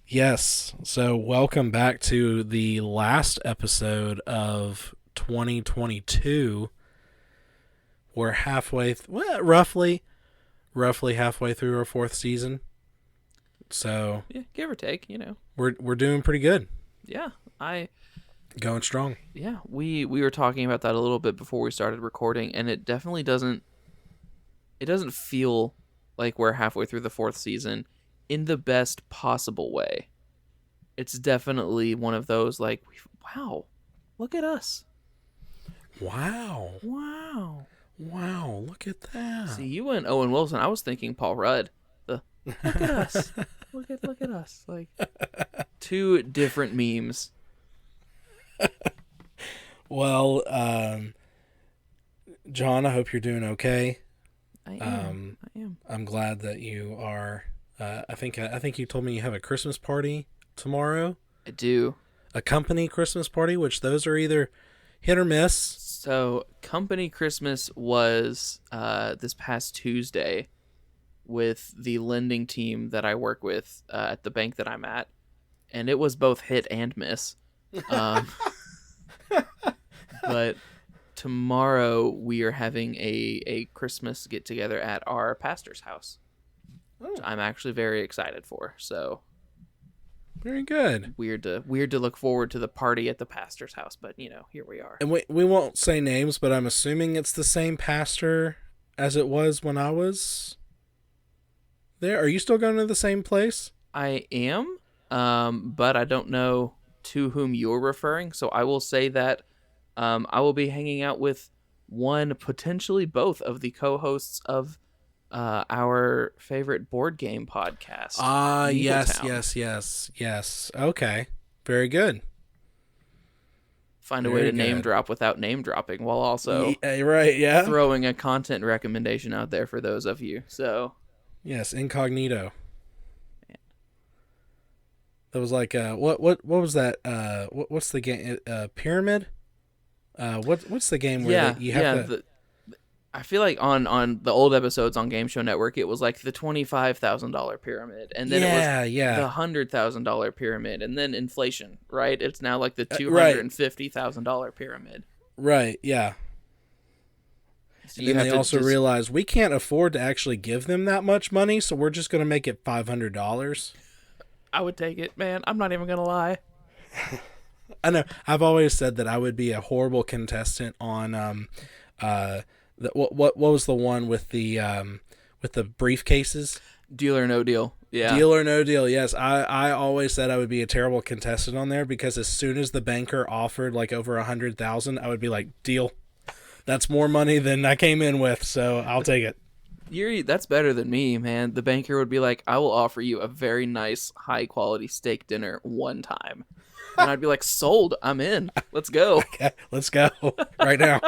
Yes. So welcome back to the last episode of 2022. We're roughly halfway through our fourth season. So Yeah, give or take, we're doing pretty good. Yeah, I Going strong. yeah, we were talking about that a little bit before we started recording, and it definitely doesn't feel like we're halfway through the fourth season in the best possible way. It's definitely one of those like, wow, look at us. Wow. Wow. Wow, look at that. See, you went Owen Wilson. I was thinking Paul Rudd. Look at us. Look at us. Like two different memes. Well, John, I hope you're doing okay. I am. I'm glad that you are. I think you told me you have a Christmas party tomorrow. I do. A company Christmas party, which those are either hit or miss. So, company Christmas was this past Tuesday with the lending team that I work with at the bank that I'm at, and it was both hit and miss. Um, but tomorrow we are having a Christmas get together at our pastor's house. Which I'm actually very excited for. So Very good. weird to look forward to the party at the pastor's house, but here we are. And we won't say names, but I'm assuming it's the same pastor as it was when I was there. Are you still going to the same place? I am, but I don't know to whom you're referring. So I will say that I will be hanging out with one, potentially both of the co-hosts of our favorite board game podcast. Yes, Eagletown. yes. Okay. Very good. Find a way to name drop without name dropping, while also right, yeah. throwing a content recommendation out there for those of you. So Yes, incognito. That was like what was that what's the game pyramid? What's the game where you have to I feel like on the old episodes on Game Show Network, it was like the $25,000 pyramid, and then it was the $100,000 pyramid, and then inflation. Right? It's now like the $250,000 pyramid. Right. Yeah. So and then they also realize we can't afford to actually give them that much money, so we're just going to make it $500. I would take it, man. I'm not even gonna lie. I know. I've always said that I would be a horrible contestant on what was the one with the briefcases? Deal or No Deal. Yeah. Deal or No Deal. Yes, I always said I would be a terrible contestant on there because as soon as the banker offered like over 100,000, I would be like, deal. That's more money than I came in with, so I'll take it. That's better than me, man. The banker would be like, I will offer you a very nice, high-quality steak dinner one time. And I'd be like, sold. I'm in. Let's go. Okay, let's go right now.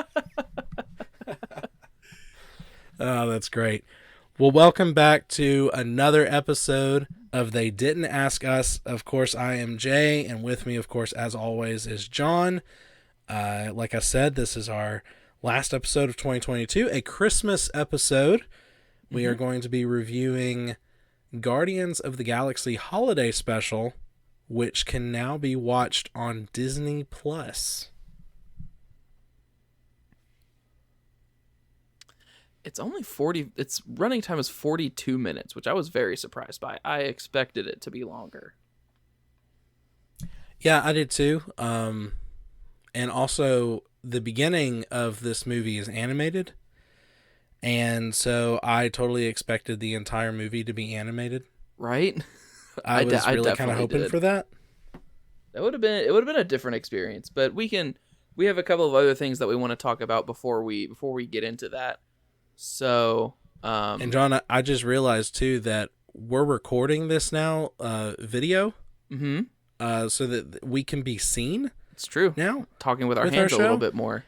Oh, that's great. Well, welcome back to another episode of They Didn't Ask Us. Of course, I am Jay, and with me, of course, as always, is John. Like I said, this is our last episode of 2022, a Christmas episode. We are going to be reviewing Guardians of the Galaxy Holiday Special, which can now be watched on Disney+. It's only 40. Its running time is 42 minutes, which I was very surprised by. I expected it to be longer. Yeah, I did too. And also, the beginning of this movie is animated. And so I totally expected the entire movie to be animated. Right? I was really kind of hoping for that. It would have been a different experience, but we have a couple of other things that we want to talk about before we get into that. So, and John, I just realized too that we're recording this now video. So that we can be seen. It's true. Now talking with our hands a little bit more.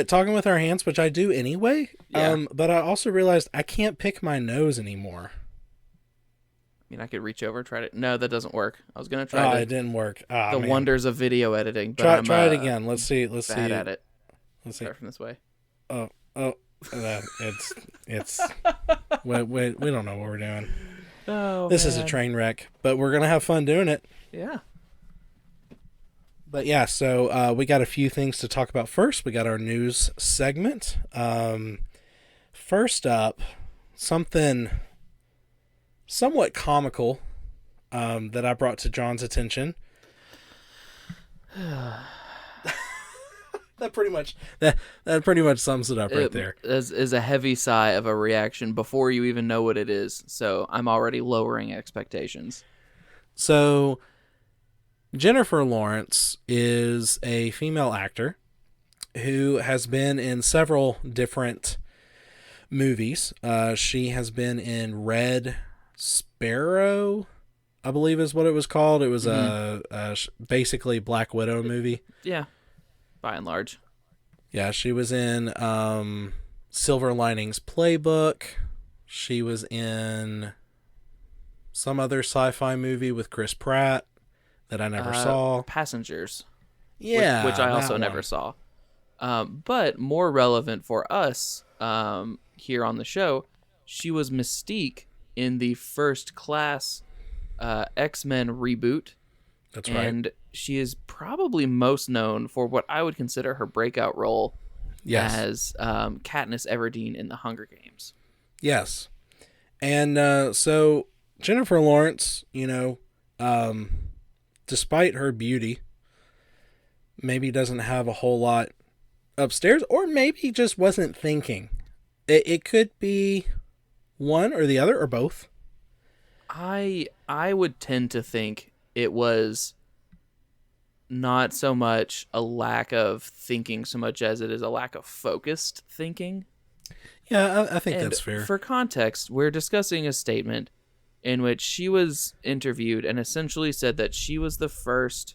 Talking with our hands, which I do anyway. Yeah. But I also realized I can't pick my nose anymore. I mean, I could reach over and try to... No, that doesn't work. I was going to try it didn't work. The wonders of video editing. But try it again. Let's see. Bad at it. Let's see. Start from this way. It's we don't know what we're doing. Oh This is a man. train wreck, but we're gonna have fun doing it. Yeah. But yeah, so we got a few things to talk about first. We got our news segment. First up, something somewhat comical that I brought to John's attention. That pretty much sums it up right It there. is a heavy sigh of a reaction before you even know what it is. So I'm already lowering expectations. So Jennifer Lawrence is a female actor who has been in several different movies. She has been in Red Sparrow, I believe is what it was called. It was Mm-hmm. a basically Black Widow movie. Yeah, by and large. Yeah, she was in Silver Linings Playbook. She was in some other sci-fi movie with Chris Pratt that I never Uh, saw. Passengers, which Yeah, I also that never one. saw. But more relevant for us here on the show, she was Mystique in the First Class X-Men reboot, That's right. and she is probably most known for what I would consider her breakout role Yes. as Katniss Everdeen in the Hunger Games. Yes. And so Jennifer Lawrence, um, despite her beauty, maybe doesn't have a whole lot upstairs, or maybe just wasn't thinking. It could be one or the other or both. I would tend to think it was not so much a lack of thinking so much as it is a lack of focused thinking. Yeah, I think And that's fair. for context, we're discussing a statement in which she was interviewed and essentially said that she was the first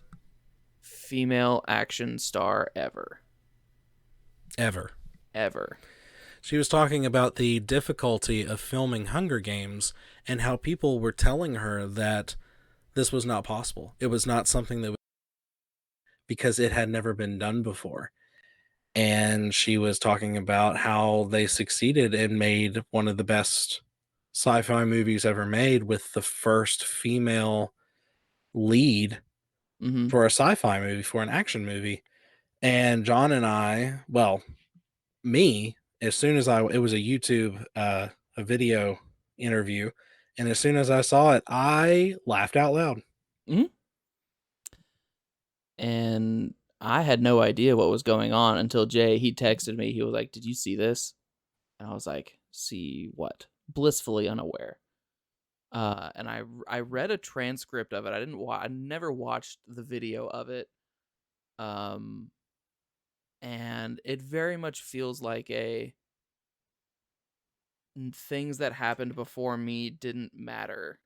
female action star ever. Ever. Ever. She was talking about the difficulty of filming Hunger Games and how people were telling her that this was not possible. It was not something that because it had never been done before. And she was talking about how they succeeded and made one of the best sci-fi movies ever made with the first female lead Mm-hmm. for a sci-fi movie, for an action movie. And John and I, well, me, as soon as it was a YouTube a video interview, and as soon as I saw it, I laughed out loud. Mm-hmm. And I had no idea what was going on until Jay, he texted me. He was like, "Did you see this?" And I was like, "See what?" Blissfully unaware. And I read a transcript of it. I never watched the video of it. Um, and it very much feels like a things that happened before me didn't matter,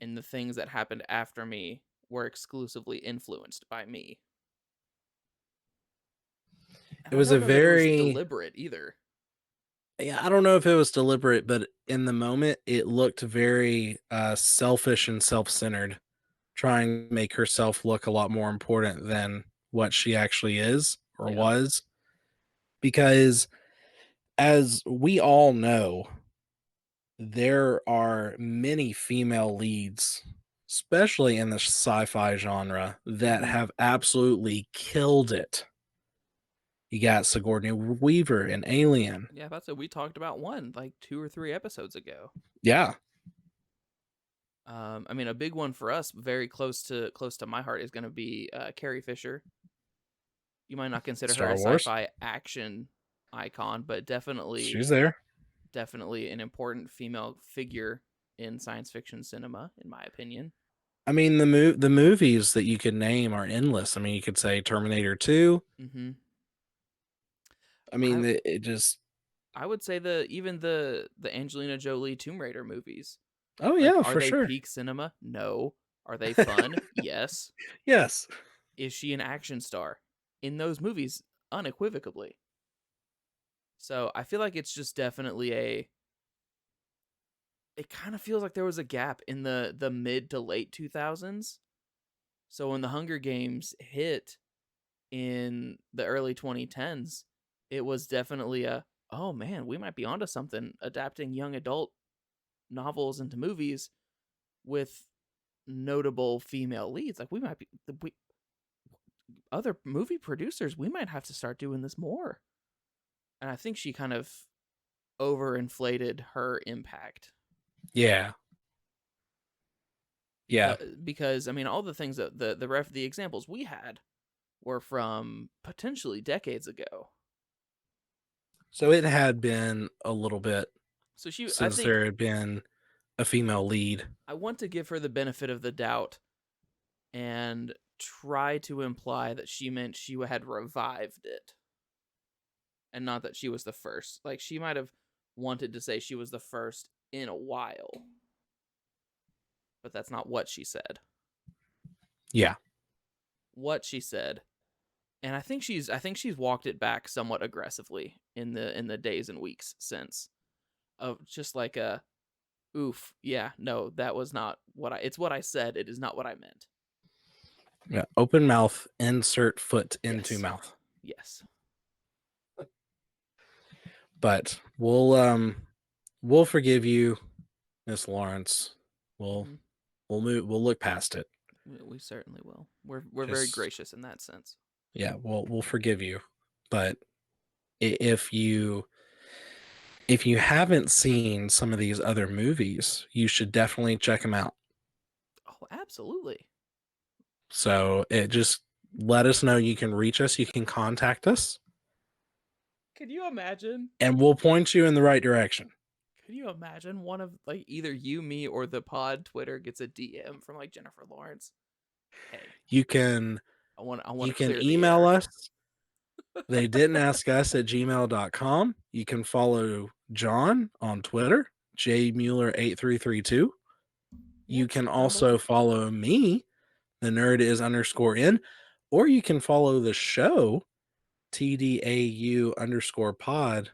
and the things that happened after me were exclusively influenced by me. And It I was don't a know that it was very, deliberate either. yeah, I don't know if it was deliberate, but in the moment, it looked very selfish and self-centered, trying to make herself look a lot more important than what she actually is or Yeah. was. Because as we all know, there are many female leads, especially in the sci-fi genre, that Mm-hmm. have absolutely killed it. You got Sigourney Weaver in Alien. Yeah, that's what we talked about one like 2 or 3 episodes ago. Yeah, I mean, a big one for us, very close to my heart, is going to be Carrie Fisher. You might not consider her a Star Wars. sci-fi action icon, but definitely, She's there. definitely an important female figure in science fiction cinema, in my opinion. I mean, the movies that you could name are endless. I mean, you could say Terminator 2. Mm-hmm. I I mean, it just. I would say even the Angelina Jolie Tomb Raider movies. Oh Like, yeah, are for they sure. peak cinema? No. Are they fun? Yes. Yes. Is she an action star? In those movies, unequivocally. So I feel like it's just definitely a. It kind of feels like there was a gap in the mid to late 2000s. So when the Hunger Games hit in the early 2010s, it was definitely a, oh man, we might be onto something adapting young adult novels into movies with notable female leads. Like we might be other movie producers, we might have to start doing this more. And I think she kind of overinflated her impact. Yeah. Yeah. Because I mean, all the things that the examples we had were from potentially decades ago. So it had been a little bit So I since think there had been a female lead. I want to give her the benefit of the doubt and try to imply that she meant she had revived it and not that she was the first. Like she might have wanted to say she was the first in a while, but that's not what she said. Yeah. What she said, and I think she's walked it back somewhat aggressively in the days and weeks since, of just like a oof, yeah, no, that was not what I it's what I said, it is not what I meant. Yeah. Open mouth, insert foot into Yes. mouth. Yes. But we'll forgive you, Miss Lawrence. We'll Mm-hmm. we'll look past it. We certainly will. We're very Just gracious in that sense. yeah, we'll forgive you. But if you haven't seen some of these other movies, you should definitely check them out. Oh, absolutely. So it just let us know. You can reach us, you can contact us, Could you imagine? and we'll point you in the right direction. Could you imagine one of like either you, me, or the pod Twitter gets a DM from like Jennifer Lawrence? Hey, You can I want you to can clear the email air. us. They didn't ask us at gmail.com. You can follow John on Twitter, jmueller8332. You Yep, can handle. also follow me, the nerd is underscore in, or you can follow the show, TDAU underscore pod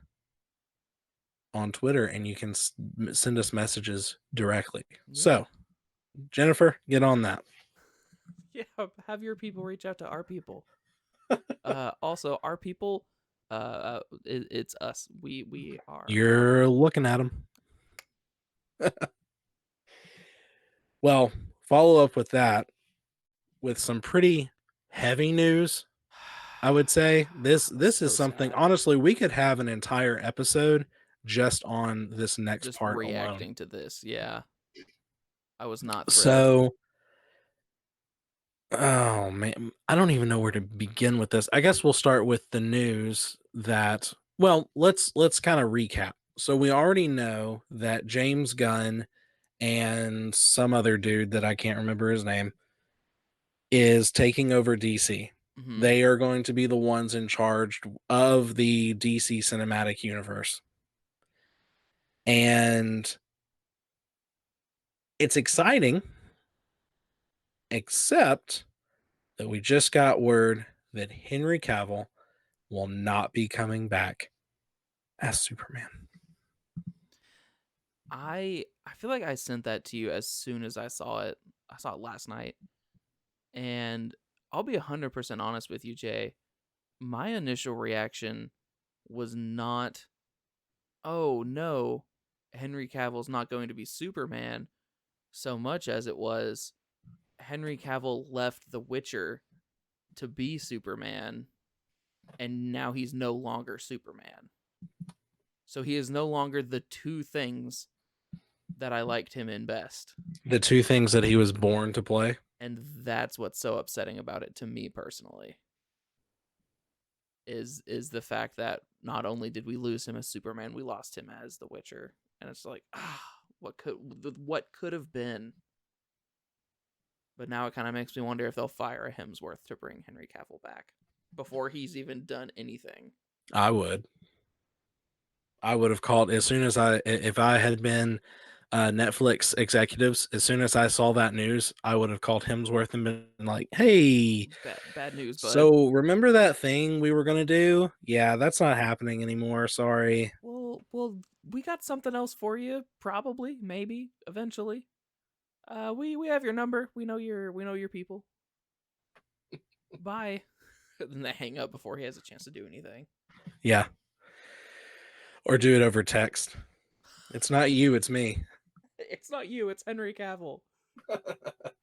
on Twitter, and you can send us messages directly. Yeah. So, Jennifer, get on that. Yeah, have your people reach out to our people. Also, our people, it's us. We are You're looking at them. Well, follow up with that with some pretty heavy news. I would say this is so something, sad. honestly, we could have an entire episode just on this next Just part alone. reacting to this. Yeah, I was not thrilled. So, oh man, I don't even know where to begin with this. I guess we'll start with the news that, well, let's kind of recap. So we already know that James Gunn and some other dude that I can't remember his name is taking over DC. Hmm. They are going to be the ones in charge of the DC cinematic universe. And it's exciting, except that we just got word that Henry Cavill will not be coming back as Superman. I feel like I sent that to you as soon as I saw it. I saw it last night, and I'll be 100% honest with you, Jay. My initial reaction was not, "Oh no, Henry Cavill's not going to be Superman," so much as it was Henry Cavill left The Witcher to be Superman, and now he's no longer Superman. So he is no longer the two things that I liked him in best. The two things that he was born to play. And that's what's so upsetting about it to me personally. Is the fact that not only did we lose him as Superman, we lost him as The Witcher. And it's like, what could have been? But now it kind of makes me wonder if they'll fire a Hemsworth to bring Henry Cavill back before he's even done anything. I would. I would have called as soon as if I had been Netflix executives, as soon as I saw that news, I would have called Hemsworth and been like, "Hey, Bad news, bud. so remember that thing we were gonna do? Yeah, that's not happening anymore. Sorry." Well, we got something else for you. Probably, maybe, eventually. We have your number. We know your people. Bye. Then they hang up before he has a chance to do anything. Yeah, or do it over text. It's not you, it's me. It's not you, it's Henry Cavill.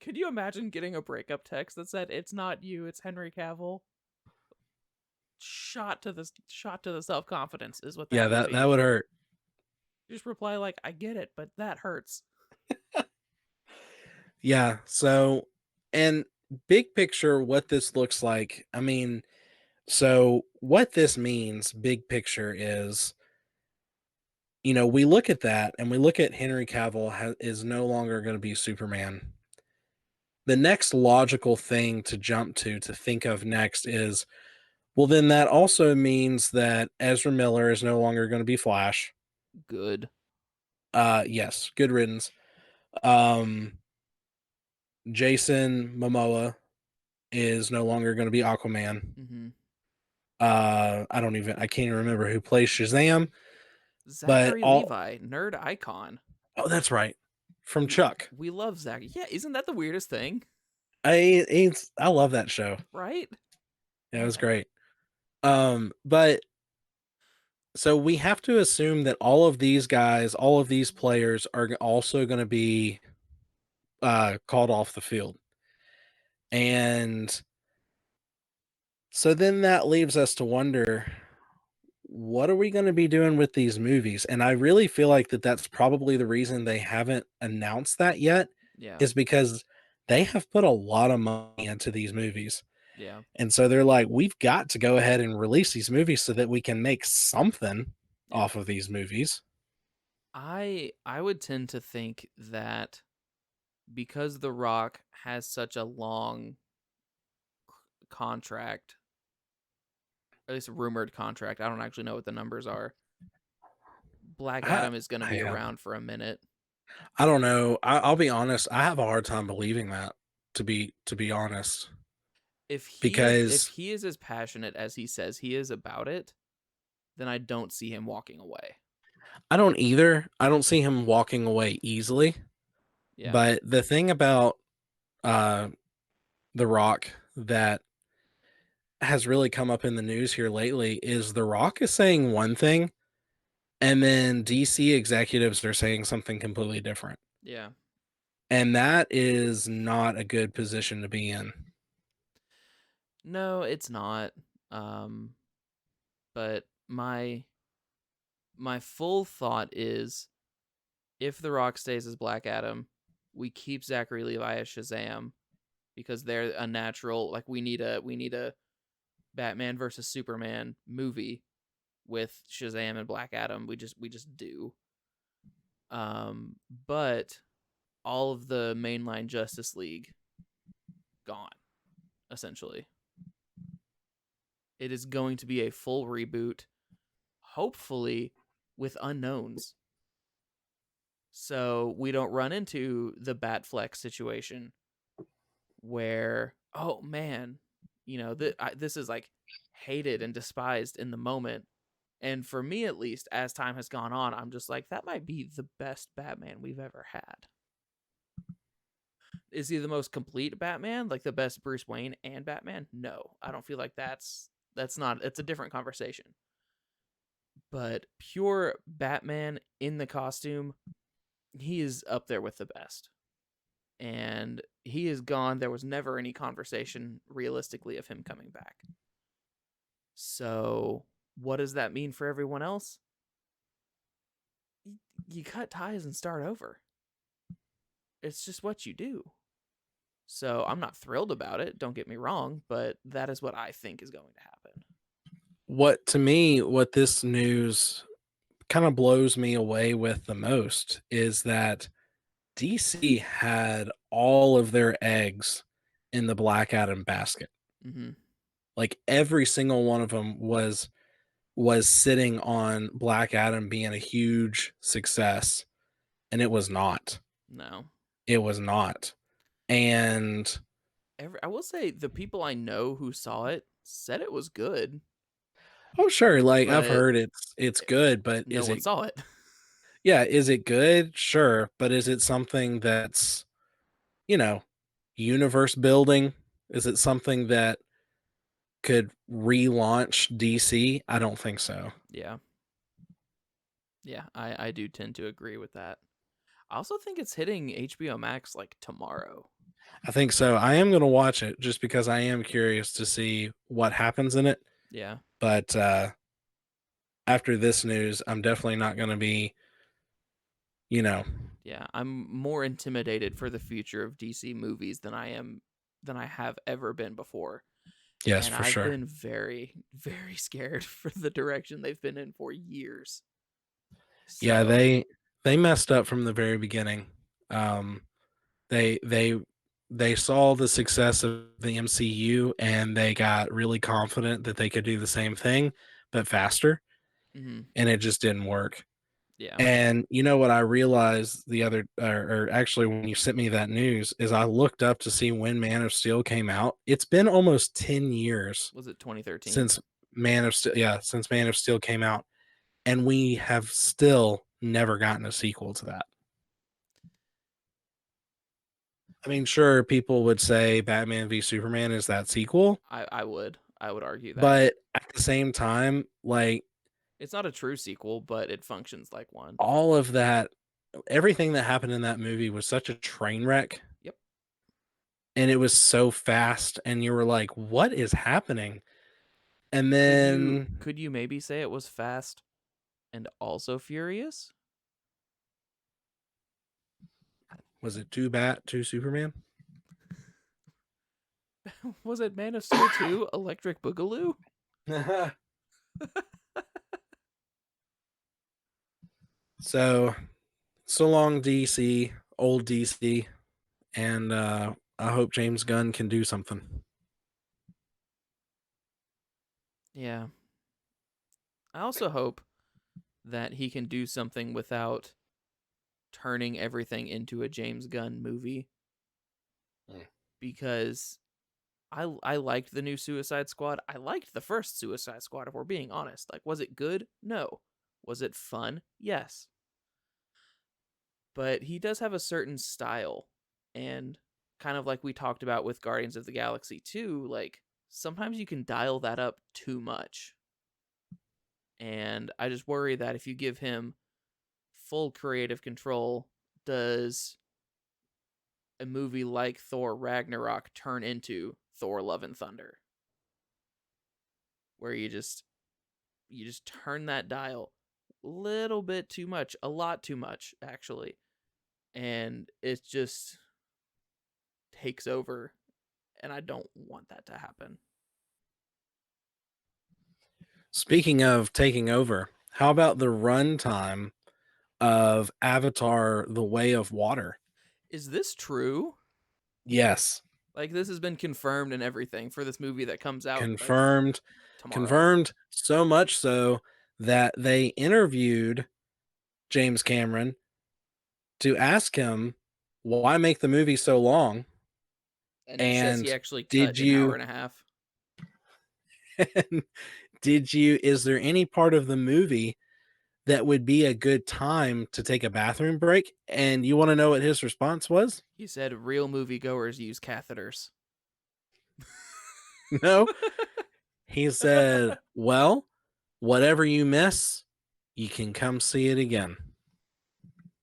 Could you imagine getting a breakup text that said, "It's not you, it's Henry Cavill"? Shot to the self confidence is what Yeah, that would that be. would hurt. Just reply like, "I get it, but that hurts." Yeah. So, and big picture, what this looks like. I mean, so what this means, big picture, is we look at that and we look at Henry Cavill is no longer going to be Superman. The next logical thing to jump to think of next is, well, then that also means that Ezra Miller is no longer going to be Flash. Good. Yes, good riddance. Um, Jason Momoa is no longer going to be Aquaman. Mm-hmm. I can't even remember who plays Shazam, but Zachary Levi, nerd icon. oh, that's right, from We Chuck. we love Zach. Yeah, isn't that the weirdest thing? I love that show. Right? Yeah, it was great. But so we have to assume that all of these guys, all of these players are also going to be called off the field. And so then that leaves us to wonder, what are we going to be doing with these movies? And I really feel like that's probably the reason they haven't announced that yet, Yeah. is because they have put a lot of money into these movies. Yeah. And so they're like, we've got to go ahead and release these movies so that we can make something Yeah. off of these movies. I would tend to think that because The Rock has such a long contract, at least a rumored contract, I don't actually know what the numbers are. Black I, Adam is going to be yeah, around for a minute. I don't know. I'll be honest. I have a hard time believing that. To be honest, If because he is as passionate as he says he is about it, then I don't see him walking away. I don't either. I don't see him walking away easily. Yeah. But the thing about uh, The Rock that has really come up in the news here lately is The Rock is saying one thing, and then DC executives are saying something completely different. Yeah. And that is not a good position to be in. No, it's not. Um but my full thought is if The Rock stays as Black Adam, we keep Zachary Levi as Shazam because they're a natural, like we need a Batman versus Superman movie with Shazam and Black Adam. We just do. But all of the mainline Justice League gone, essentially. It is going to be a full reboot, hopefully with unknowns. So we don't run into the Batfleck situation where, oh man, this is like hated and despised in the moment. And for me, at least, as time has gone on, I'm just like, that might be the best Batman we've ever had. Is he the most complete Batman, like the best Bruce Wayne and Batman? No, I don't feel like that's not. It's a different conversation. But pure Batman in the costume, he is up there with the best. And he is gone. There was never any conversation realistically of him coming back. So, what does that mean for everyone else? You cut ties and start over. It's just what you do. So, I'm not thrilled about it, don't get me wrong, but that is what I think is going to happen. What this news kind of blows me away with the most is that DC had all of their eggs in the Black Adam basket. Mhm. Like every single one of them was sitting on Black Adam being a huge success, and it was not. No. It was not. And I will say the people I know who saw it said it was good, oh sure, like I've but heard it's good, but no one saw it. is it good? Sure, but is it something that's, you know, universe building? Is it something that could relaunch DC? I don't think so. Yeah. Yeah, I do tend to agree with that. I also think it's hitting HBO Max like tomorrow. I think so. I am going to watch it just because I am curious to see what happens in it. Yeah. But after this news, I'm definitely not going to be, you know, Yeah, I'm more intimidated for the future of DC movies than I have ever been before. yes, And for I've sure. been very, very scared for the direction they've been in for years. Yeah, So, they messed up from the very beginning. Um, they they they saw the success of the MCU and they got really confident that they could do the same thing but faster, mhm, and it just didn't work. yeah. And you know what I realized the other, or actually when you sent me that news, is I looked up to see when Man of Steel came out. It's been almost 10 years Was it 2013? since since Man of Steel came out, and we have still never gotten a sequel to that. I mean, sure, people would say Batman v Superman is that sequel, I would argue that. but at the same time, like It's not a true sequel, but it functions like one. all of that, everything that happened in that movie was such a train wreck, Yep. and it was so fast, and you were like, what is happening? And Could then you maybe say it was fast and also furious? was it Two Bat, Two Superman? Was it Man of Steel 2 Electric Boogaloo? So, so long, DC, old DC, and I hope James Gunn can do something. Yeah. I also hope that he can do something without turning everything into a James Gunn movie Mm. because I liked the new Suicide Squad. I liked the first Suicide Squad if we're being honest. Like was it good? No. Was it fun? Yes. But he does have a certain style and kind of like we talked about with Guardians of the Galaxy 2, like sometimes you can dial that up too much. And I just worry that if you give him full creative control, does a movie like Thor Ragnarok turn into Thor Love and Thunder, where you just turn that dial a little bit too much, a lot too much actually, and it just takes over, and I don't want that to happen. Speaking of taking over, how about the runtime of Avatar: The Way of Water? Is this true? Yes, Like this has been confirmed and everything for this movie that comes out like confirmed, tomorrow. confirmed. So much so that they interviewed James Cameron to ask him why make the movie so long, And he says he and actually cut did an hour you and a half. did you is there any part of the movie that would be a good time to take a bathroom break? And you want to know what his response was? He said real moviegoers use catheters. No. He said, well, whatever you miss, you can come see it again.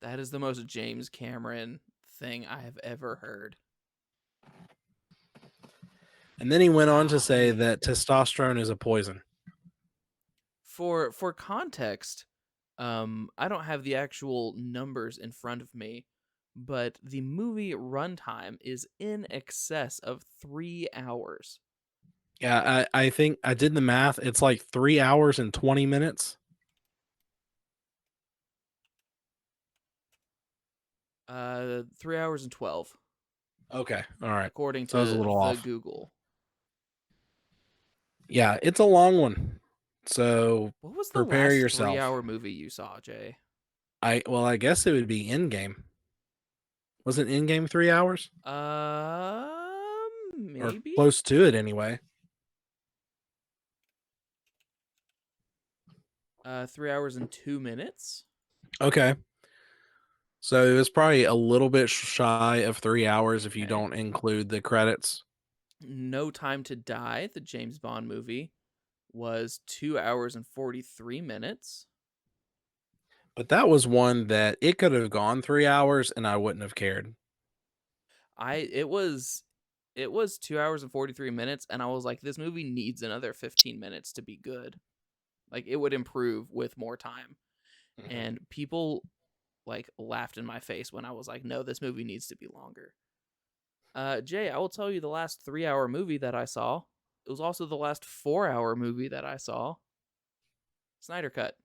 That is the most James Cameron thing I have ever heard. And then he went on to say Golly. that testosterone is a poison. For context, I don't have the actual numbers in front of me, but the movie runtime is in excess of 3 hours. Yeah, I think I did the math. It's like 3 hours and 20 minutes. 3 hours and 12, Okay. All right. according So I was a to little the off. Google. Yeah, it's a long one. So What was the prepare last yourself. 3 hour movie you saw, Jay? I guess it would be in game. Was it in game 3 hours? Or Maybe. close to it anyway. 3 hours and 2 minutes. Okay. So it was probably a little bit shy of 3 hours if you Okay. don't include the credits. No Time to Die, the James Bond movie, was 2 hours and 43 minutes. But that was one that it could have gone 3 hours and I wouldn't have cared. I it was 2 hours and 43 minutes, and I was like, this movie needs another 15 minutes to be good. Like, it would improve with more time. Mhm. And people like laughed in my face when I was like, no, this movie needs to be longer. Jay, I will tell you the last 3 hour movie that I saw. It was also the last 4 hour movie that I saw. Snyder Cut.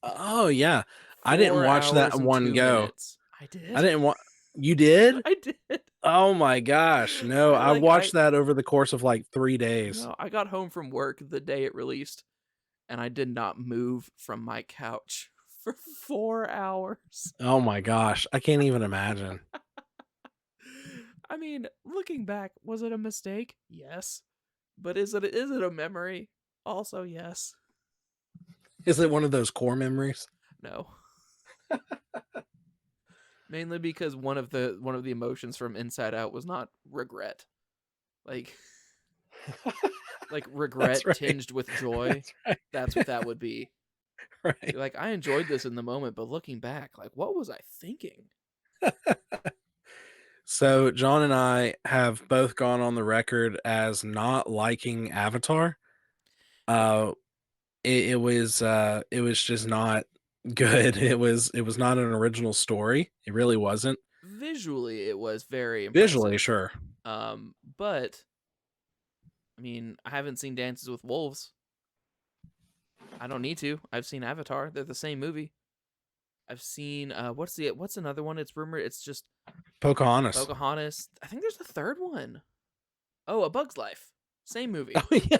Oh, yeah. I didn't Four watch that hours and one two go. minutes. I I did. didn't want You did? I did. Oh my gosh, no, I watched I that over the course of, like, 3 days. no, I got home from work the day it released, and I did not move from my couch for 4 hours. Oh my gosh, I can't even imagine. I mean, looking back, was it a mistake? Yes. But is it a memory? Also, yes. Is it one of those core memories? No. Mainly because one of the emotions from Inside Out was not regret. Like like That's regret right. tinged with joy. That's right. That's what that would be. Right. Like, I enjoyed this in the moment, but looking back, like, what was I thinking? So, John and I have both gone on the record as not liking Avatar. Uh, it was just not good. It was not an original story. It really wasn't. Visually, it was very Visually, impressive. sure. But I mean, I haven't seen Dances with Wolves. I don't need to. I've seen Avatar. They're the same movie. I've seen what's another one? It's rumored it's just Pocahontas. Pocahontas. I think there's a third one. Oh, A Bug's Life. Same movie. Oh yeah,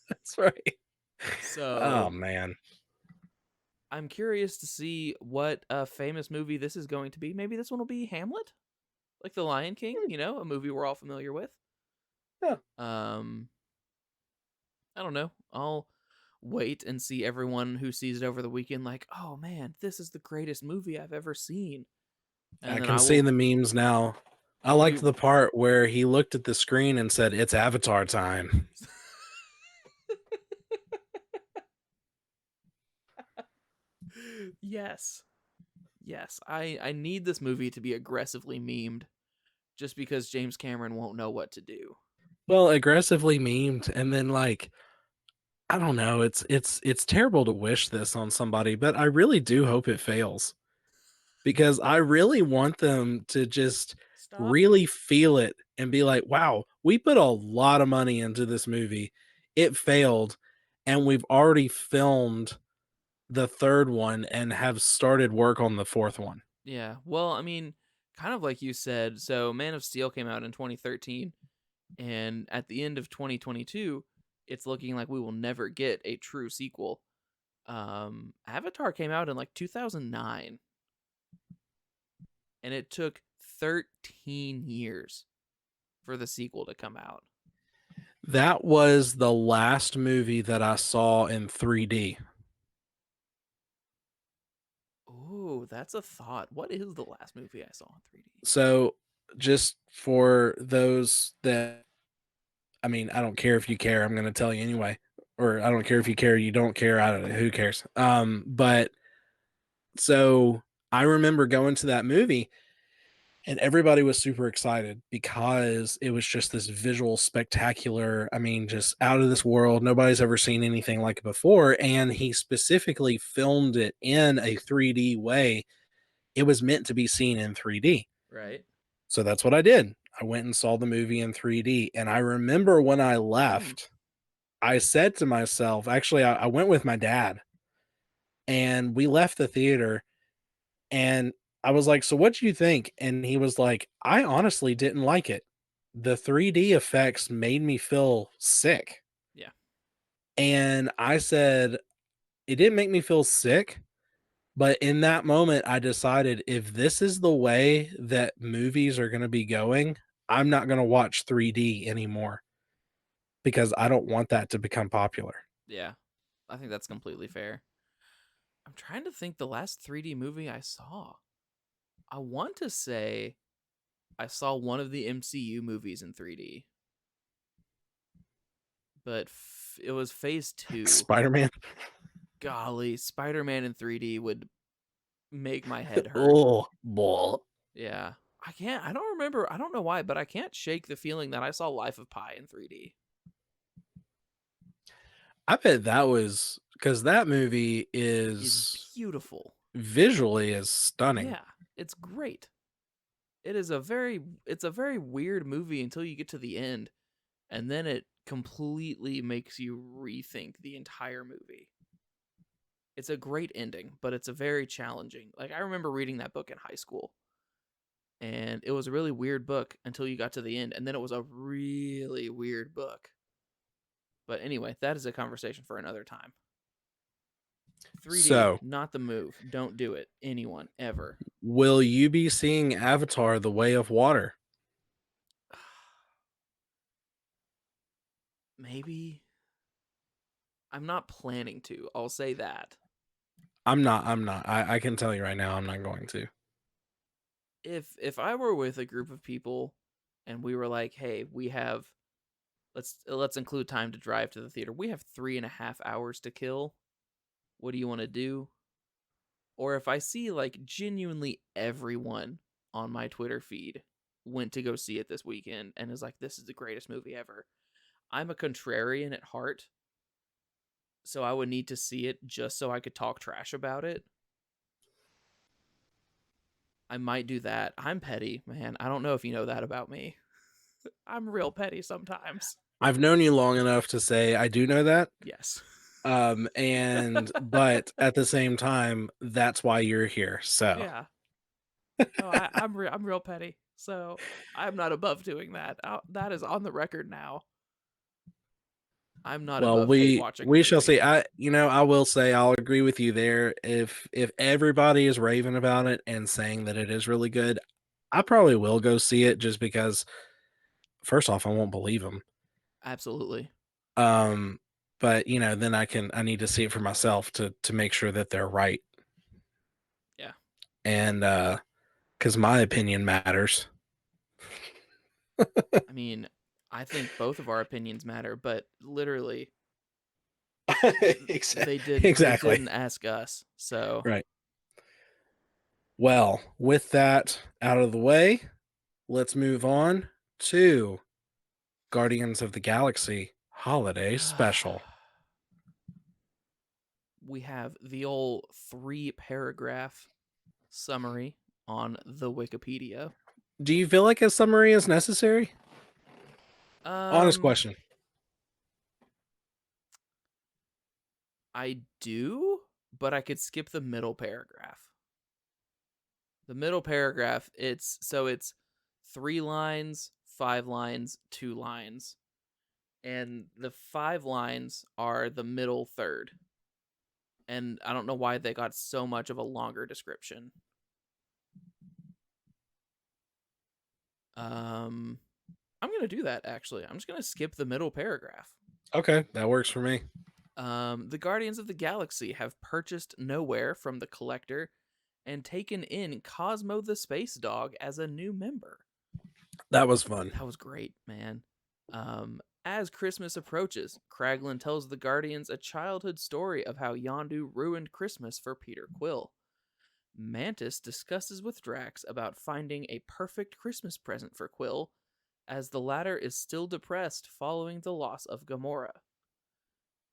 that's right. Oh So man. I'm curious to see what a famous movie this is going to be. Maybe this one will be Hamlet, like The Lion King. Hmm, A movie we're all familiar with. yeah. Um, I don't know. I'll wait and see everyone who sees it over the weekend like, "Oh man, this is the greatest movie I've ever seen." And I then can I see will the memes now. I I'll liked be the part where he looked at the screen and said, "It's Avatar time." Yes. Yes. I need this movie to be aggressively memed just because James Cameron won't know what to do. Well, aggressively memed, and then like I don't know. It's terrible to wish this on somebody, but I really do hope it fails because I really want them to just Stop. really feel it and be like, "Wow, we put a lot of money into this movie. It failed, and we've already filmed the third one and have started work on the fourth one." Yeah. Well, I mean, kind of like you said, so Man of Steel came out in 2013, and at the end of 2022, it's looking like we will never get a true sequel. Avatar came out in like 2009, and it took 13 years for the sequel to come out. That was the last movie that I saw in 3D. Ooh, that's a thought. What is the last movie I saw in 3D? So, just for those that I mean, I don't care if you care, I'm gonna tell you anyway. Or I don't care if you care, you don't care, I don't know, who cares? But so I remember going to that movie and everybody was super excited because it was just this visual spectacular, I mean, just out of this world. Nobody's ever seen anything like it before. And he specifically filmed it in a 3D way. It was meant to be seen in 3D. Right. So that's what I did. I went and saw the movie in 3D. And I remember when I Hmm. left, I said to myself, actually, I went with my dad and we left the theater and I was like, "So what do you think?" And he was like, "I honestly didn't like it. The 3D effects made me feel sick." Yeah. And I said, "It didn't make me feel sick, but in that moment I decided if this is the way that movies are going to be going, I'm not going to watch 3D anymore because I don't want that to become popular." Yeah. I think that's completely fair. I'm trying to think the last 3D movie I saw. I want to say I saw one of the MCU movies in 3D, but it was Phase 2. Spider-Man. golly, Spider-Man in 3D would make my head hurt. Oh, boy. Yeah. I don't remember. I don't know why, but I can't shake the feeling that I saw Life of Pi in 3D. I bet that was because that movie Is is beautiful. visually is stunning. Yeah, it's great. It's a very weird movie until you get to the end, and then it completely makes you rethink the entire movie. It's a great ending, but it's a very challenging. Like I remember reading that book in high school, and it was a really weird book until you got to the end, and then it was a really weird book. But anyway, that is a conversation for another time. 3D, So, not the move. Don't do it. Anyone ever. will you be seeing Avatar: The Way of Water? Maybe. I'm not planning to. I'll say that. I'm not. I can tell you right now, I'm not going to. If I were with a group of people and we were like, hey, we have let's include time to drive to the theater. We have 3.5 hours to kill. What do you want to do? Or if I see like genuinely everyone on my Twitter feed went to go see it this weekend and is like, this is the greatest movie ever. I'm a contrarian at heart, so I would need to see it just so I could talk trash about it. I might do that. I'm petty, man. I don't know if you know that about me. I'm real petty sometimes. I've known you long enough to say I do know that. Yes. And but at the same time, that's why you're here. So, Yeah. No, I'm real petty. So I'm not above doing that. That is on the record now. I'm not well, above hate we watching a we shall movie. see. I will say I'll agree with you there. If everybody is raving about it and saying that it is really good, I probably will go see it just because first off, I won't believe them. Absolutely. Um, but then I need to see it for myself to make sure that they're right. Yeah. And because my opinion matters. I mean, I think both of our opinions matter, but literally they Exactly. didn't ask us. So, Right. Well, with that out of the way, let's move on to Guardians of the Galaxy Holiday Special. we have the old 3 paragraph summary on the Wikipedia. Do you feel like a summary is necessary? Honest Um, question. I do, but I could skip the middle paragraph. The middle paragraph, it's 3 lines, 5 lines, 2 lines. And the 5 lines are the middle third. And I don't know why they got so much of a longer description. Um I'm going to do that actually. I'm just going to skip the middle paragraph. Okay, that works for me. The Guardians of the Galaxy have purchased Nowhere from the Collector and taken in Cosmo the Space Dog as a new member. That was fun. That was great, man. As Christmas approaches, Kraglin tells the Guardians a childhood story of how Yondu ruined Christmas for Peter Quill. Mantis discusses with Drax about finding a perfect Christmas present for Quill, as the latter is still depressed following the loss of Gamora.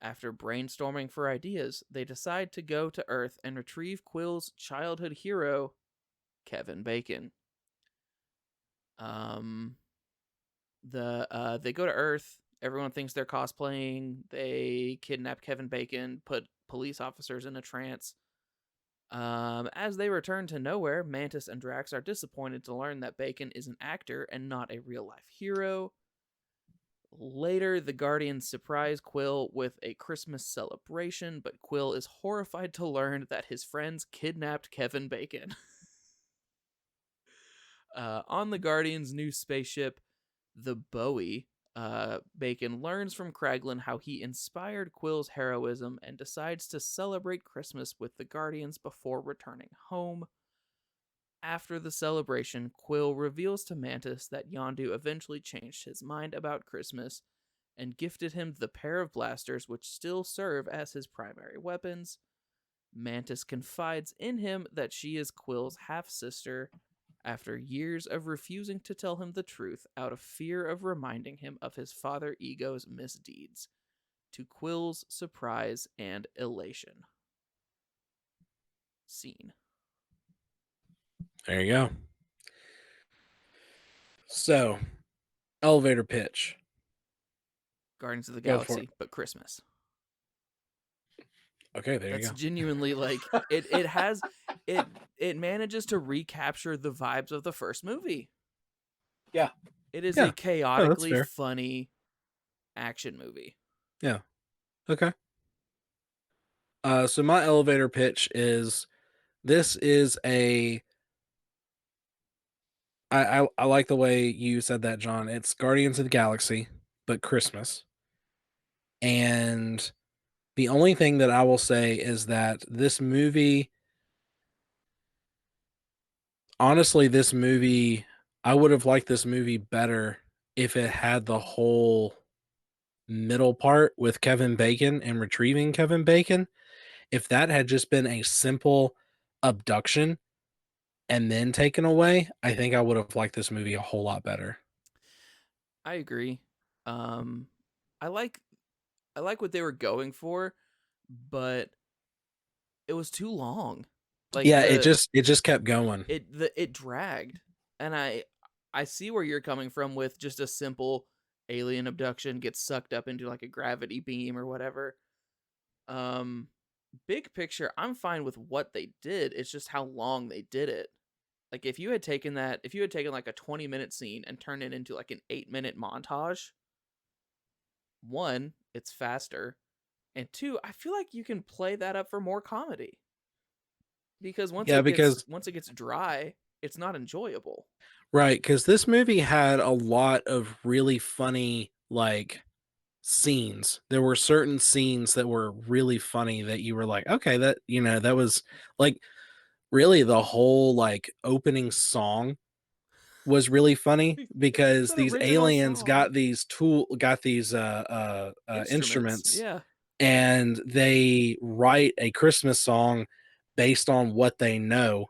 After brainstorming for ideas, they decide to go to Earth and retrieve Quill's childhood hero, Kevin Bacon. Um, they go to Earth. Everyone thinks they're cosplaying. They kidnap Kevin Bacon, put police officers in a trance. As they return to Nowhere, Mantis and Drax are disappointed to learn that Bacon is an actor and not a real life hero. Later, the Guardians surprise Quill with a Christmas celebration, but Quill is horrified to learn that his friends kidnapped Kevin Bacon. On the Guardians' new spaceship, the Bowie, Bacon learns from Kraglin how he inspired Quill's heroism and decides to celebrate Christmas with the Guardians before returning home. After the celebration, Quill reveals to Mantis that Yondu eventually changed his mind about Christmas and gifted him the pair of blasters which still serve as his primary weapons. Mantis confides in him that she is Quill's half sister after years of refusing to tell him the truth out of fear of reminding him of his father Ego's misdeeds, to Quill's surprise and elation. Scene. There you go. So, elevator pitch. Guardians of the Go for it. Galaxy, but Christmas. Okay, there you That's go. genuinely like it has it manages to recapture the vibes of the first movie. Yeah. It is a Yeah. Oh, that's chaotically fair. funny action movie. Yeah. Okay. So my elevator pitch is this is a I like the way you said that, John. It's Guardians of the Galaxy, but Christmas. And the only thing that I will say is that this movie, honestly, this movie, I would have liked this movie better if it had the whole middle part with Kevin Bacon and retrieving Kevin Bacon. If that had just been a simple abduction and then taken away, I think I would have liked this movie a whole lot better. I agree. Um I like I like what they were going for, but it was too long. Like Yeah, it just kept going. it dragged. And I see where you're coming from with just a simple alien abduction gets sucked up into like a gravity beam or whatever. Um Big picture, I'm fine with what they did. It's just how long they did it. Like if you had taken like a 20-minute scene and turned it into like an 8-minute montage, one, it's faster, and two, I feel like you can play that up for more comedy because Yeah, because once it gets dry, it's not enjoyable. right, because this movie had a lot of really funny like scenes. There were certain scenes that were really funny that you were like, okay, that that was like really the whole like opening song was really funny because That these original aliens song, got these instruments, instruments, yeah, and they write a Christmas song based on what they know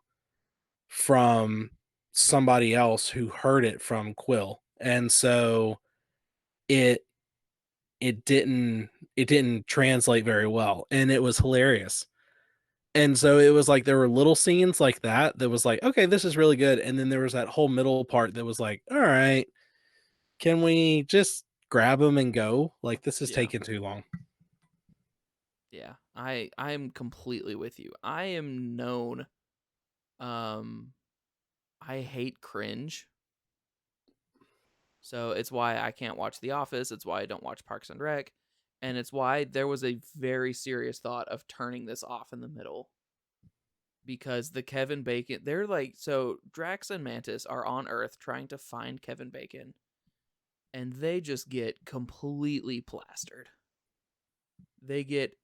from somebody else who heard it from Quill. And so it it didn't it didn't translate very well, and it was hilarious. And so it was like there were little scenes like that was like, okay, this is really good. And then there was that whole middle part that was like, all right, can we just grab them and go? Like this is yeah, taking too long. yeah. I'm completely with you. I am known. Um, I hate cringe. So it's why I can't watch The Office. It's why I don't watch Parks and Rec. And it's why there was a very serious thought of turning this off in the middle. Because the Kevin Bacon, they're like, so Drax and Mantis are on Earth trying to find Kevin Bacon, and they just get completely plastered. They get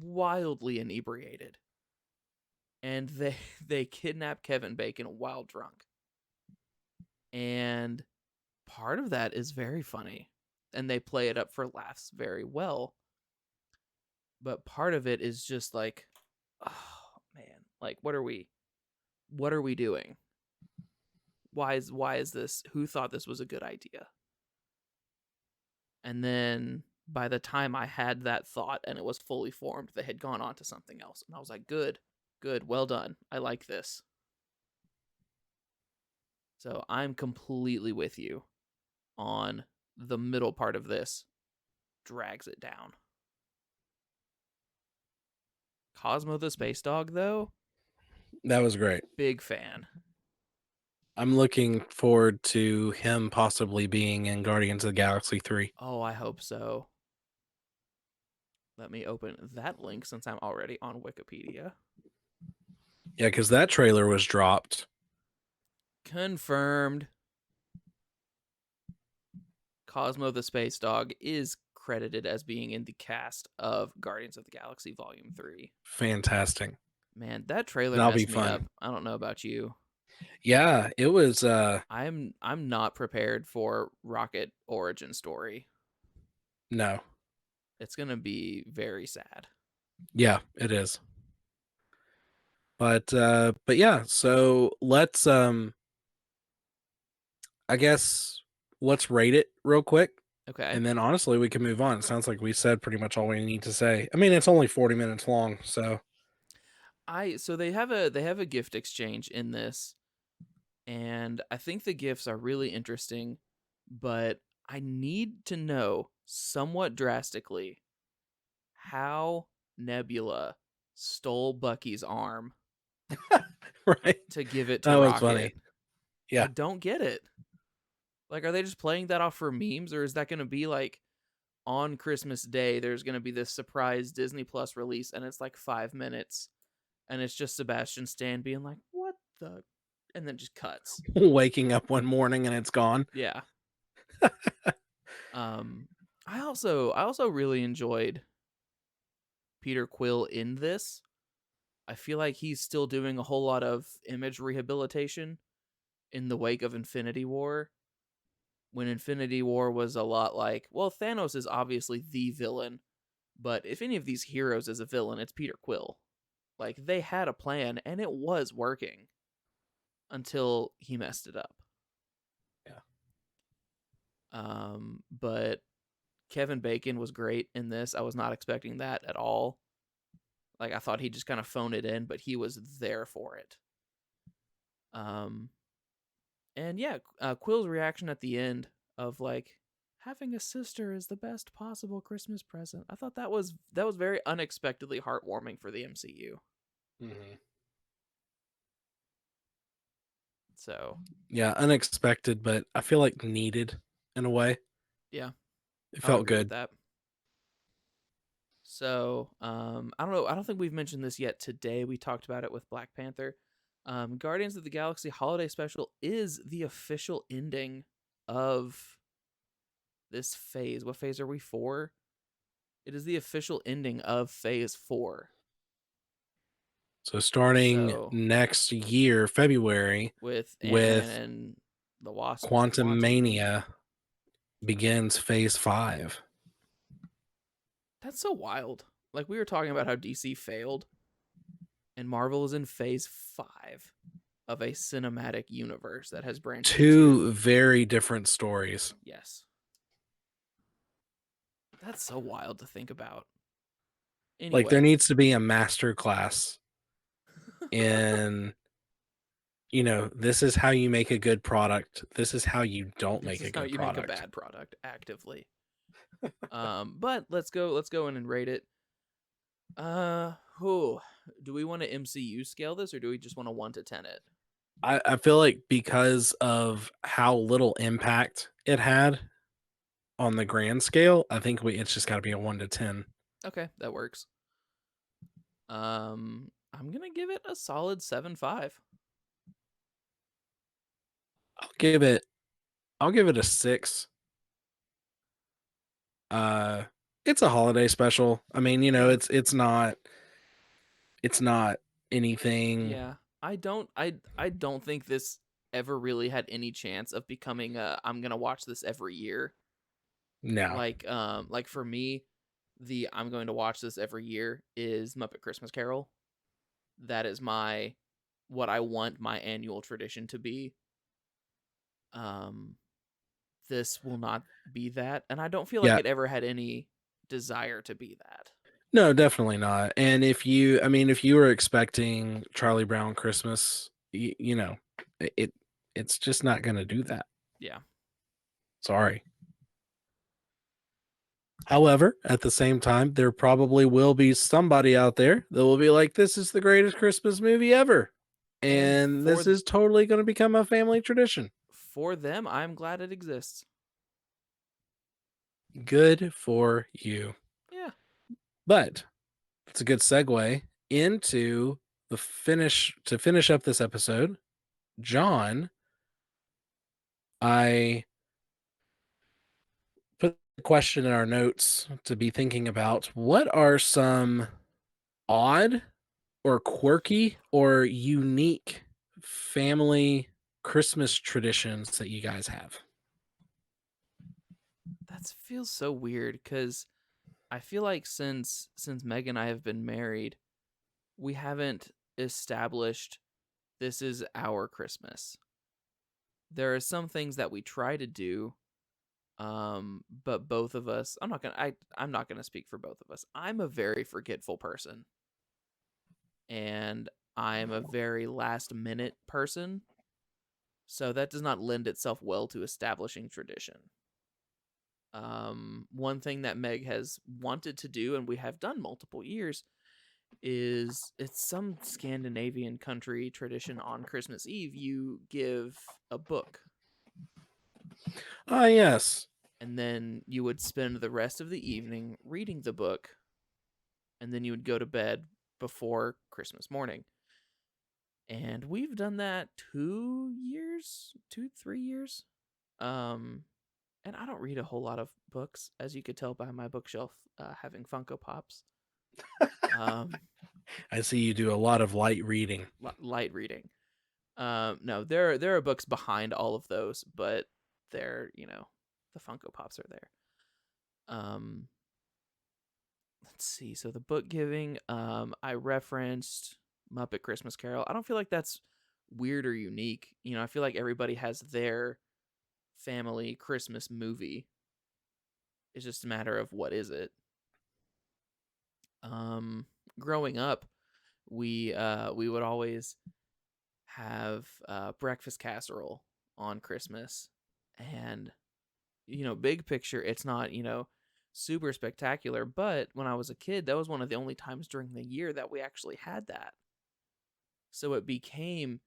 wildly inebriated, and they kidnap Kevin Bacon while drunk. And part of that is very funny, and they play it up for laughs very well. But part of it is just like, oh man, like what are we doing? Why is this? Who thought this was a good idea? And then by the time I had that thought and it was fully formed, they had gone on to something else, and I was like, good, well done, I like this. So I'm completely with you on the middle part of this drags it down. Cosmo the Space Dog, though, That was great. big fan. I'm looking forward to him possibly being in Guardians of the Galaxy 3. Oh, I hope so. Let me open that link since I'm already on Wikipedia. Yeah, because that trailer was dropped. Confirmed. Cosmo the Space Dog is credited as being in the cast of Guardians of the Galaxy Volume 3. Fantastic. Man, that trailer That'll be messed me fun. up. I don't know about you. Yeah, it was I'm not prepared for Rocket origin story. No. It's gonna be very sad. Yeah, it is. But yeah, so I guess let's rate it real quick. Okay. And then honestly, we can move on. It sounds like we said pretty much all we need to say. I mean, it's only 40 minutes long, so So they have a gift exchange in this, and I think the gifts are really interesting, but I need to know somewhat drastically how Nebula stole Bucky's arm right. to give it to That was funny. Rocket. I Yeah. don't get it. Like, are they just playing that off for memes, or is that going to be like on Christmas Day? There's going to be this surprise Disney Plus release, and it's like 5 minutes, and it's just Sebastian Stan being like, "What the," and then just cuts. Waking up one morning and it's gone. Yeah. Um, I also really enjoyed Peter Quill in this. I feel like he's still doing a whole lot of image rehabilitation in the wake of Infinity War. When Infinity War was a lot like, well, Thanos is obviously the villain, but if any of these heroes is a villain, it's Peter Quill. Like, they had a plan and it was working until he messed it up. Yeah. But Kevin Bacon was great in this. I was not expecting that at all. Like, I thought he'd just kind of phone it in, but he was there for it. Um, and yeah, Quill's reaction at the end of like, having a sister is the best possible Christmas present. I thought that was very unexpectedly heartwarming for the MCU. Mm-hmm. So Yeah, unexpected, but I feel like needed in a way. yeah, It I would felt agree with good. that. So I don't know. I don't think we've mentioned this yet today. We talked about it with Black Panther. Guardians of the Galaxy Holiday Special is the official ending of this phase. What phase are we for? It is the official ending of Phase 4. So starting So next year, February, with Ant Man with and the Wasp, Quantum Quantum. Mania begins phase 5. That's so wild. Like, we were talking about how DC failed, and Marvel is in Phase 5 of a cinematic universe that has branched into. Two very different stories. Yes. That's so wild to think about. Like there Anyway, needs to be a master class in, this is how you make a good product. This is how you don't this make is a how good you make a product. bad product actively. But let's go in and rate it. Who do we want to MCU scale this, or do we just want to 1 to 10 it? I feel like because of how little impact it had on the grand scale, I think it's just got to be a 1 to 10. Okay, that works. I'm gonna give it a solid 7.5. I'll give it I'll give it a 6. Uh it's a holiday special. I mean, Yeah, it's not anything. yeah. I don't think this ever really had any chance of becoming a I'm gonna watch this every year. No. Like for me, the I'm going to watch this every year is Muppet Christmas Carol. That is my what I want my annual tradition to be. Um, this will not be that, and I don't feel like Yeah. it ever had any desire to be that. No, definitely not. And if you were expecting Charlie Brown Christmas, it it's just not going to do that. Yeah. Sorry. However, at the same time, there probably will be somebody out there that will be like, this is the greatest Christmas movie ever. And And this is totally going to become a family tradition. for them, I'm glad it exists. Good for you. Yeah. But it's a good segue into to finish up this episode. John, I put the question in our notes to be thinking about. What are some odd or quirky or unique family Christmas traditions that you guys have? that feels so weird because I feel like since Meg and I have been married, we haven't established this is our Christmas. There are some things that we try to do, but both of us, I'm not gonna speak for both of us. I'm a very forgetful person, and I'm a very last minute person, so that does not lend itself well to establishing tradition. One thing that Meg has wanted to do, and we have done multiple years, is it's some Scandinavian country tradition on Christmas Eve. You give a book, Ah, yes. and then you would spend the rest of the evening reading the book, and then you would go to bed before Christmas morning. And we've done that 2 years, 3 years. Um, and I don't read a whole lot of books, as you could tell by my bookshelf having Funko Pops. Um, I see you do a lot of light reading. Light reading. No, there are books behind all of those, but they're the Funko Pops are there. Um, let's see. So the book giving, I referenced Muppet Christmas Carol. I don't feel like that's weird or unique. I feel like everybody has their family Christmas movie. It's just a matter of what is it. Um, Growing up, we would always have breakfast casserole on Christmas, and big picture, it's not super spectacular. But when I was a kid, that was one of the only times during the year that we actually had that. So it became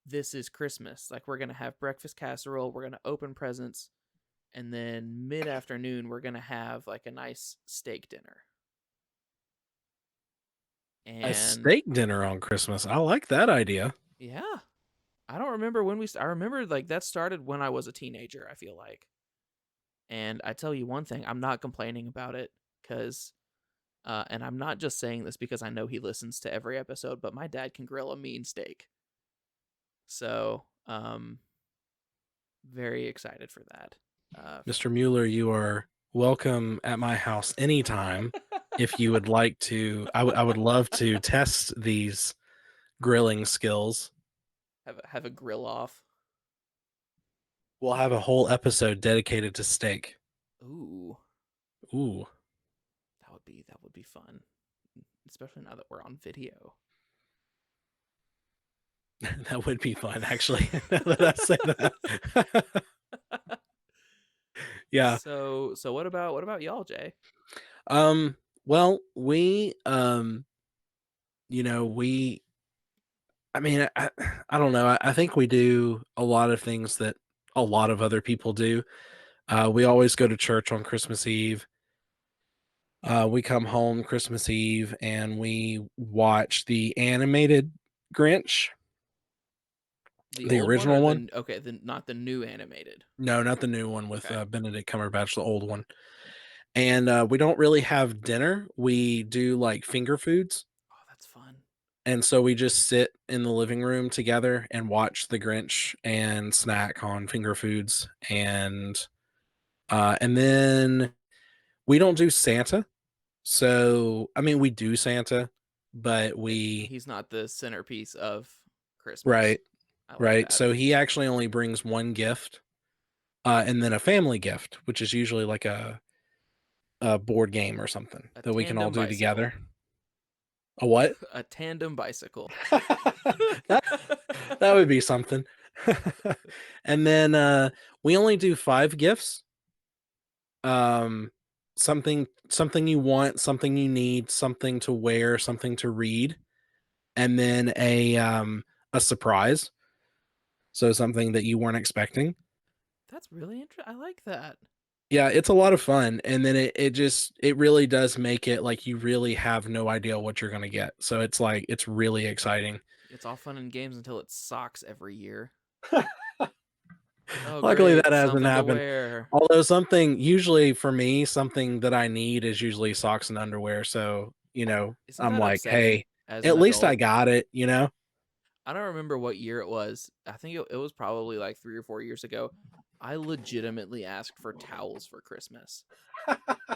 this is Christmas. Like we're gonna have breakfast casserole, we're gonna open presents, and then mid afternoon we're gonna have like a nice steak dinner. A And steak dinner on Christmas. I like that idea. yeah, I don't remember when I remember like that started when I was a teenager, I feel like. And I tell you one thing, I'm not complaining about it because and I'm not just saying this because I know he listens to every episode, but my dad can grill a mean steak. So, very excited for that. Mr. Mueller, you are welcome at my house anytime if you would like to. I would love to test these grilling skills. Have a grill off. We'll have a whole episode dedicated to steak. Ooh, Ooh, that would be fun, especially now that we're on video. that would be fun, actually. Now that I say that. Yeah. So what about y'all, Jay? Um, well, we I mean, I don't know. I think we do a lot of things that a lot of other people do. We always go to church on Christmas Eve. We come home Christmas Eve and we watch the animated Grinch, The the old one or original one. the okay, the not the new animated. No, not the new one with Okay. Benedict Cumberbatch, the old one. And we don't really have dinner. We do like finger foods. Oh, that's fun. And so we just sit in the living room together and watch the Grinch and snack on finger foods. And then we don't do Santa. So, I mean, we do Santa, but He's not the centerpiece of Christmas. right, I like right. that. So he actually only brings one gift, and then a family gift, which is usually like a board game or something A that we can all tandem do bicycle. together. A what? A tandem bicycle. that, that would be something. And then we only do 5 gifts. Um, something you want, something you need, something to wear, something to read, and then a surprise. So something that you weren't expecting. That's really interesting. I like that. Yeah, it's a lot of fun. And then it really does make it like you really have no idea what you're gonna get. So it's like it's really exciting. It's all fun and games until it socks every year. Oh, Luckily that great. hasn't Something to happened. wear. Although something usually for me, something that I need is usually socks and underwear. So, Isn't I'm that like, upsetting hey, as an at least I adult? got it. I don't remember what year it was. I think it was probably like 3 or 4 years ago. I legitimately asked for towels for Christmas.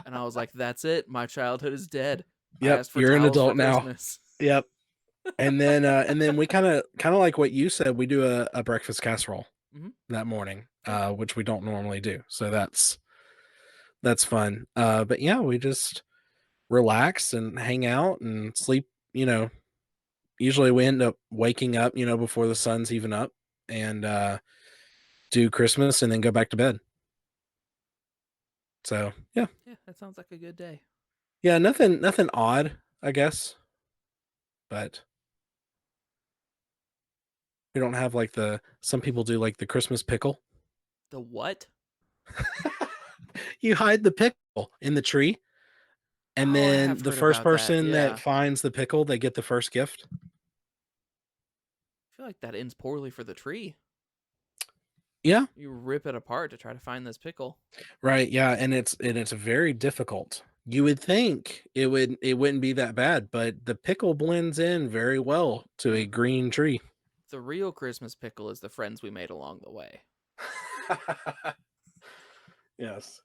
And I was like, that's it. My childhood is dead. I Yep, asked for you're an towels for adult now. Christmas. Yep. And then we kind of like what you said, we do a breakfast casserole Hmm. that morning, Yeah. which we don't normally do. So that's fun. But yeah, we just relax and hang out and sleep, you know. Usually we end up waking up, before the sun's even up, and do Christmas and then go back to bed. So yeah. Yeah, that sounds like a good day. Yeah, nothing odd, I guess. But we don't have like the some people do like the Christmas pickle. The what? You hide the pickle in the tree, and Oh, I have then the heard first about that. person that Yeah. finds the pickle, they get the first gift. I feel like that ends poorly for the tree. Yeah, You rip it apart to try to find this pickle. right. Yeah, and it's very difficult. You would think it wouldn't be that bad, but the pickle blends in very well to a Yeah. green tree. The real Christmas pickle is the friends we made along the way. Yes.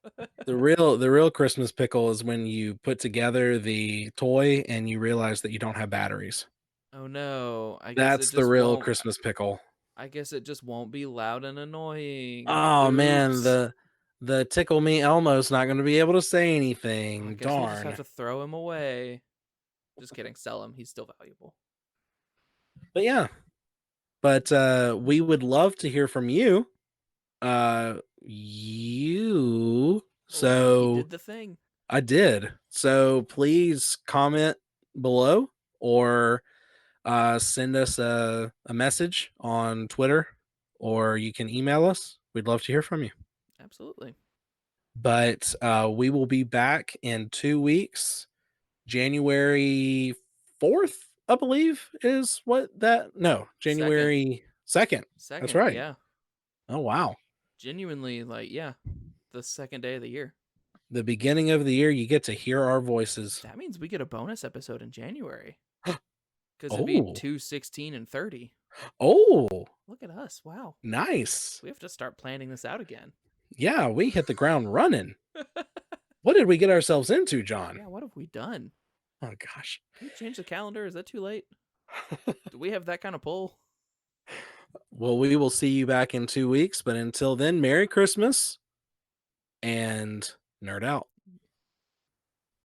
The real Christmas pickle is when you put together the toy and you realize that you don't have batteries. Oh no. I guess it That's the just real won't. Christmas pickle. I guess it just won't be loud and annoying. Oh man, Oops. the tickle me Elmo's not going to be able to say Oh, I anything. guess we'll just have Darn. to throw him away. Just kidding. Sell him. He's still valuable. But yeah, but we would love to hear from you. You. Oh, he So did the thing. I did. So please comment below or send us a message on Twitter, or you can email us. We'd love to hear from you. Absolutely. But we will be back in 2 weeks. January 4th, I believe, is what that. No, Second. January 2nd. That's Second. right. Yeah. Oh, wow. Genuinely, like, yeah. The second day of the year. The beginning of the year, you get to hear our voices. That means we get a bonus episode in January. Because it'd be Oh, 2, 16, and 30. oh, Look at us. Wow. nice. We have to start planning this out again. Yeah, we hit the ground running. What did we get ourselves into, John? Yeah, what have we done? Oh, gosh. Can we change the calendar? Is that too late? Do we have that kind of pull? Well, we will see you back in 2 weeks, but until then, Merry Christmas and nerd out.